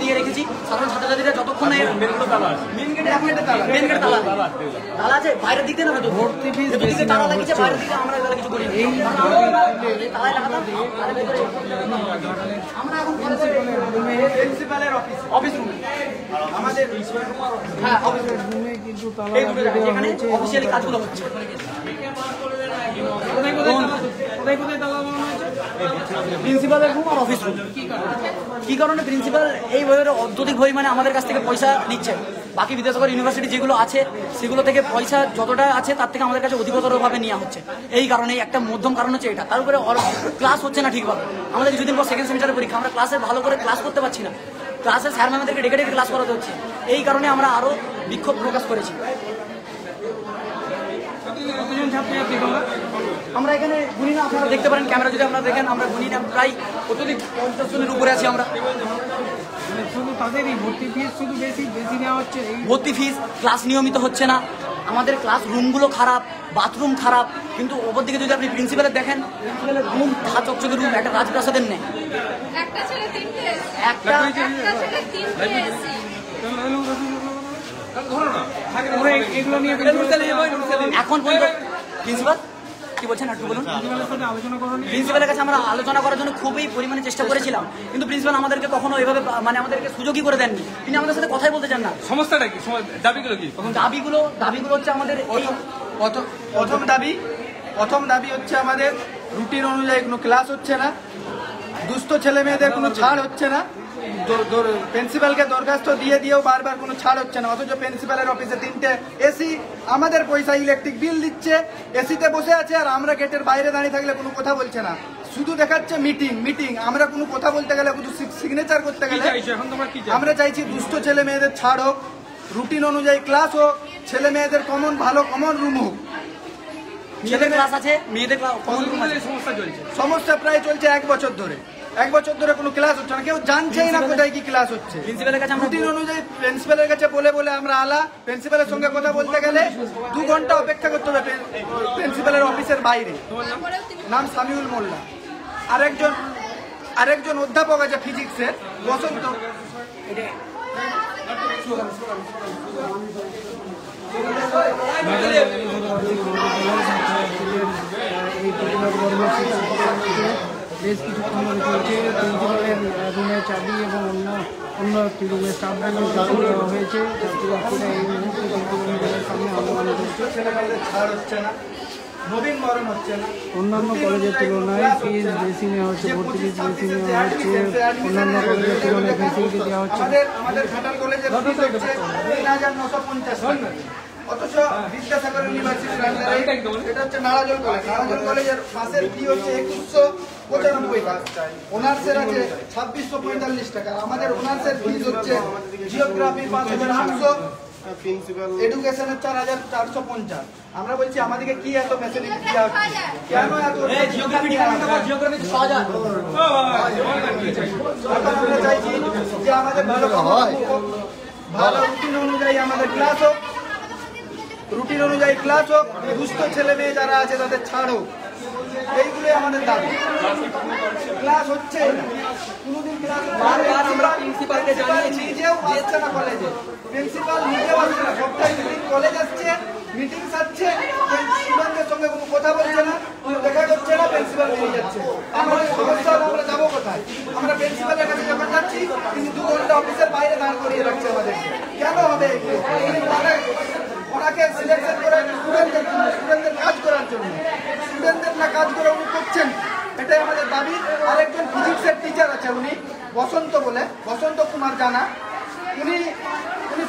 দিয়ে রেখেছি সাধারণ ছাত্রছাত্রীরা যতক্ষণ তালা আছে বাইরের দিকে না হয়তো ভর্তি ফিস বেশি তালা লাগিয়েছে বাইরের দিকে আমরা কিছু করি তালাই লাগাতাম আমরা এখন প্রিন্সিপালের অফিস রুমে আমাদের হ্যাঁ অফিস রুমে কিন্তু তালা এখানে অফিসিয়ালি কাজগুলো হচ্ছে প্রিন্সিপালের রুম আর অফিস রুম কি কারণে প্রিন্সিপাল এই বইয়ের অত্যধিক পরিমাণে আমাদের কাছ থেকে পয়সা নিচ্ছে বাকি বিদ্যাসাগর ইউনিভার্সিটি যেগুলো আছে সেগুলো থেকে পয়সা যতটা আছে তার থেকে আমাদের কাছে অধিকতরভাবে নেওয়া হচ্ছে এই কারণে একটা মধ্যম কারণ হচ্ছে এটা তার উপরে ক্লাস হচ্ছে না ঠিকভাবে আমাদের কিছুদিন পর সেকেন্ড সেমিস্টারের পরীক্ষা আমরা ক্লাসে ভালো করে ক্লাস করতে পারছি না ক্লাসে স্যার ম্যামদেরকে ডেকে ডেকে ক্লাস করাতে হচ্ছে এই কারণে আমরা আরও বিক্ষোভ প্রকাশ করেছি আমরা এখানে গুনি না আপনারা দেখতে পারেন ক্যামেরা যদি আপনারা দেখেন আমরা গুনি না প্রায় অত্যধিক 50 জনের উপরে আছি আমরা শুধু তাদেরই ভর্তি ফিস শুধু বেশি নেওয়া হচ্ছে ভর্তি ফিস ক্লাস নিয়মিত হচ্ছে না আমাদের ক্লাস রুমগুলো খারাপ বাথরুম খারাপ কিন্তু ওপর দিকে যদি আপনি প্রিন্সিপালের দেখেন প্রিন্সিপালের রুম চকচকে রুম একটা রাজপ্রাসাদের নেই এখন পর্যন্ত প্রিন্সিপাল কি বলছেন একটু বলুন প্রিন্সিপালের কাছে আমরা আলোচনা করার জন্য খুবই পরিমাণে চেষ্টা করেছিলাম কিন্তু প্রিন্সিপাল আমাদেরকে কখনো এভাবে মানে আমাদেরকে সুযোগই করে দেননি তিনি আমাদের সাথে কথাই বলতে চান না সমস্যাটা কি দাবিগুলো কি দাবিগুলো হচ্ছে আমাদের এই প্রথম দাবি হচ্ছে আমাদের রুটিন অনুযায়ী কোনো ক্লাস হচ্ছে না দুস্থ ছেলে মেয়েদের কোনো ছাড় হচ্ছে না প্রিন্সিপালকে দরখাস্ত দিয়েও বারবার কোনো ছাড় হচ্ছে না অথচ প্রিন্সিপালের অফিসে 3টে এসি আমাদের পয়সা ইলেকট্রিক বিল দিচ্ছে এসিতে বসে আছে আর আমরা গেটের বাইরে দাঁড়িয়ে থাকলে কোনো কথা বলছে না শুধু দেখাচ্ছে মিটিং আমরা কোনো কথা বলতে গেলে শুধু সিগনেচার করতে গেলে আমরা চাইছি দুস্থ ছেলে মেয়েদের ছাড় হোক রুটিন অনুযায়ী ক্লাস হোক ছেলে মেয়েদের কমন রুম হোক ছেলেদের ক্লাস আছে মেয়েদের কমন রুম আছে সমস্যা প্রায় চলছে 1 বছর ধরে কোনো ক্লাস হচ্ছে না কেউ জানছেই না কোথায় কি ক্লাস হচ্ছে প্রিন্সিপালের কাছে রুটিন অনুযায়ী প্রিন্সিপালের কাছে বলে আমরা প্রিন্সিপালের সঙ্গে কথা বলতে গেলে 2 ঘন্টা অপেক্ষা করতে হবে প্রিন্সিপালের অফিসের বাইরে নাম সামিউল মোল্লা আরেকজন অধ্যাপক আছে ফিজিক্সের বসন্ত বেশ কিছুক্ষণ ধরে চলছে প্রিন্সিপালের রুমের চাবি এবং অন্য একটি রুমের স্টাফ ব্যাগের চাবি দেওয়া হয়েছে ছাত্রছাত্রীরা এই মুহূর্তে প্রিন্সিপালের সামনে আন্দোলন করছে ছাড় হচ্ছে না অন্যান্য কলেজের তুলনায় ফিস বেশি নেওয়া হচ্ছে ভর্তি ফিস বেশি নেওয়া হচ্ছে অন্যান্য কলেজের তুলনায় ফেসিলিটি দেওয়া হচ্ছে আমাদের ঘাটাল কলেজের ফিস হচ্ছে ৩৯৫০ অথচ বিদ্যাসাগর ইউনিভার্সিটির আন্ডারে এটা হচ্ছে নারাজল কলেজের মাসের ফি হচ্ছে ২১৯৫ টাকা অনার্সের আছে ২৬৪৫ টাকা আমাদের অনার্সের ফিস হচ্ছে জিওগ্রাফি ৫৮০০ এডুকেশনের ৪৪৫০ আমরা বলছি আমাদেরকে কি এত ফ্যাসিলিটি দেওয়া হচ্ছে কেন এত জিওগ্রাফি ৬০০০ আমরা চাইছি যে আমাদের ভালো রুটিন অনুযায়ী আমাদের ক্লাস হোক দুস্থ ছেলে মেয়ে যারা আছে তাদের ছাড় হোক এইগুলোই আমাদের দাবি ক্লাস হচ্ছে কোনোদিন ক্লাস আমরা প্রিন্সিপালকে জানিয়েছি নিজেও আসছে না কলেজে প্রিন্সিপাল নিজেও আসছে না সপ্তাহে দুদিন কলেজ আসছে মিটিং সারছে স্টুডেন্টদের সঙ্গে কোনো কথা বলছে না কোনো দেখা করছে না প্রিন্সিপাল বেরিয়ে যাচ্ছে আমাদের সমস্যা হলে আমরা যাবো কোথায় আমরা প্রিন্সিপালের কাছে যখন যাচ্ছি তিনি 2 ঘন্টা অফিসের বাইরে দাঁড় করিয়ে রাখছে আমাদেরকে কেন হবে ওনাকে সিলেকশন করে স্টুডেন্টদের কাজ করার জন্য স্টুডেন্টদের না কাজ করে উনি করছেন এটাই আমাদের দাবি আরেকজন ফিজিক্সের টিচার আছে উনি বসন্ত কুমার জানা উনি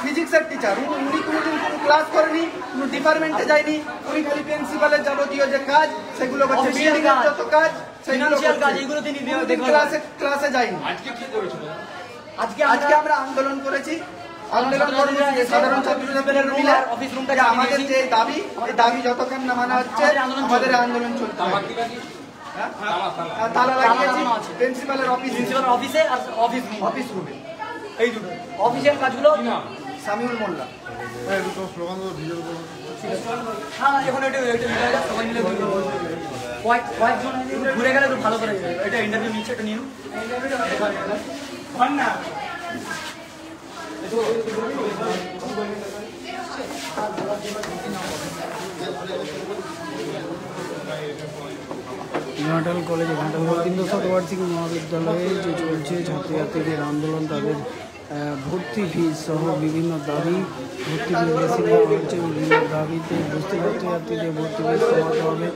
ফিজিক্সের টিচার উনি কোনোদিন কোনো ক্লাস করেনি কোনো ডিপার্টমেন্টে যায়নি উনি খালি প্রিন্সিপালের যাবতীয় যে কাজ সেগুলো করছে বিল্ডিং এর যত কাজ সেগুলো তিনি ক্লাসে যায়নি আজকে আমরা আন্দোলন করেছি সাধারণ ছাত্রছাত্রীদের মিলে অফিস রুমটা আমাদের যে দাবি যতক্ষণ না মানা হচ্ছে আমাদের আন্দোলন চলছে তালা লাগিয়েছি প্রিন্সিপালের অফিসে আর অফিস রুমে এই দুটো অফিসিয়াল কাজগুলো সামিউল মোল্লা এখন সবাই মিলে কয়েকজন ঘুরে গেলে একটু ভালো করে এটা ইন্টারভিউ নিচ্ছে এটা নিন ঘাটাল কলেজে ঘাটাল রবীন্দ্র শতবার্ষিকী মহাবিদ্যালয়ে যে চলছে ছাত্রছাত্রীদের আন্দোলন, তাদের ভর্তি ফিস সহ বিভিন্ন দাবি, ভর্তি ফিস বেশি দেওয়া হচ্ছে, বিভিন্ন দাবিতে বুঝতে ছাত্রছাত্রীদের ভর্তি ফিস কমাতে হবে।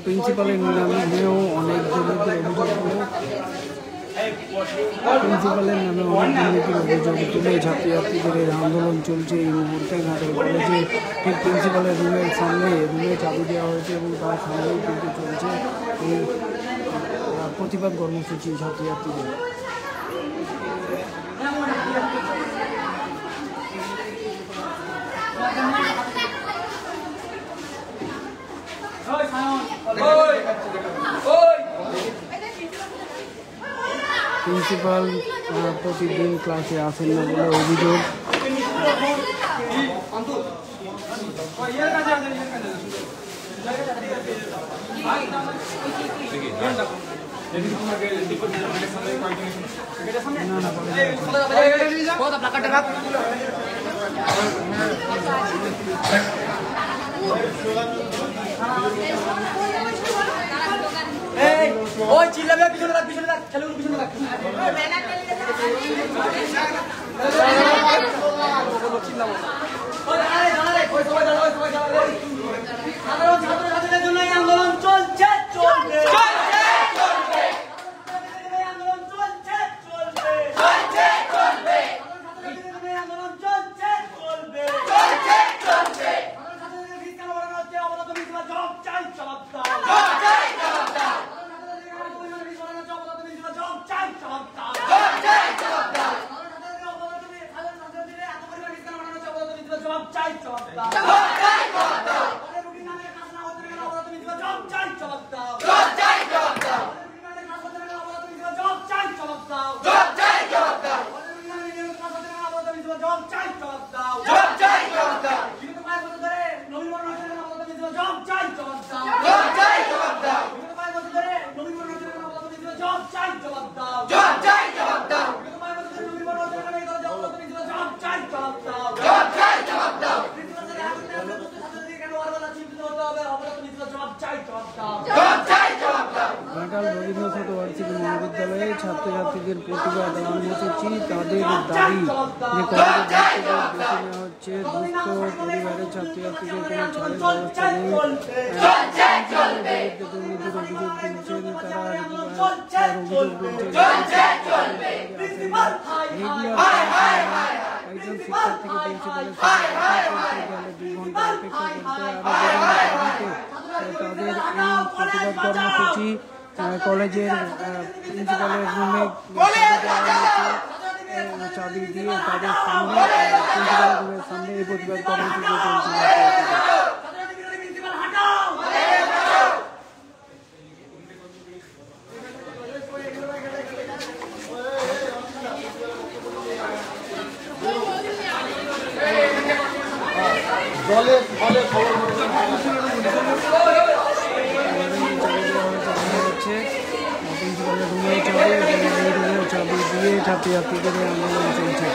প্রিন্সিপালের নামেও অনেক দুর্নীতির অভিযোগগুলো প্রিন্সিপালের নামে অনেক দুর্নীতির অভিযোগ তুলে ছাত্রছাত্রীদের আন্দোলন চলছে এই মুহূর্তে। ঘাটাল কলেজে ঠিক প্রিন্সিপালের রুমের সামনে চাবি দেওয়া হয়েছে এবং তার সামনেই কিন্তু চলছে এই প্রতিবাদ কর্মসূচি ছাত্রছাত্রীদের। প্রিন্সিপাল প্রতিদিন ক্লাসে আসেন না বলে অভিযোগ। ওই চিল্লাবে, পিছনে রাখ, পিছনে রাখ, ছেলেগুলো পিছনে রাখ। সাধারণ ছাত্রছাত্রীদের জন্য এই আন্দোলন চলছে, চলবে, আন্দোলন চলছে, চলবে, আন্দোলন চলছে, চলবে, জবাব চাই, জবাব দাও, ঘাটাল রবীন্দ্র শতবার্ষিকী মহাবিদ্যালয়ে ছাত্রছাত্রীদের প্রতিবাদ কর্মসূচি, তাদের দাবি যে কলেজে ভর্তি বেছে নেওয়া হচ্ছে, দুস্থ পরিবারের ছাত্রছাত্রীদের কোনো ছাড়ের ব্যবস্থা নেই, দুর্নীতির অভিযোগ তুলছেন তারা, অভিযোগ তুলছেন একজন শিক্ষার্থীকে প্রিন্সিপালের সাথে দেখা করতে গেলে 2 ঘন্টা অপেক্ষা করতে, আরও তাদের এই প্রতিবাদ কর্মসূচি কলেজের প্রিন্সিপালের রুমে চাবি দিয়ে তাদের সামনে প্রিন্সিপালের রুমের সামনে এই প্রতিবাদ কর্মসূচি চলছে। প্রিন্সিপালের রুমেও চাবি এবং এই রুমেও চাবি দিয়ে ছাত্রছাত্রীদের আন্দোলন চলছে।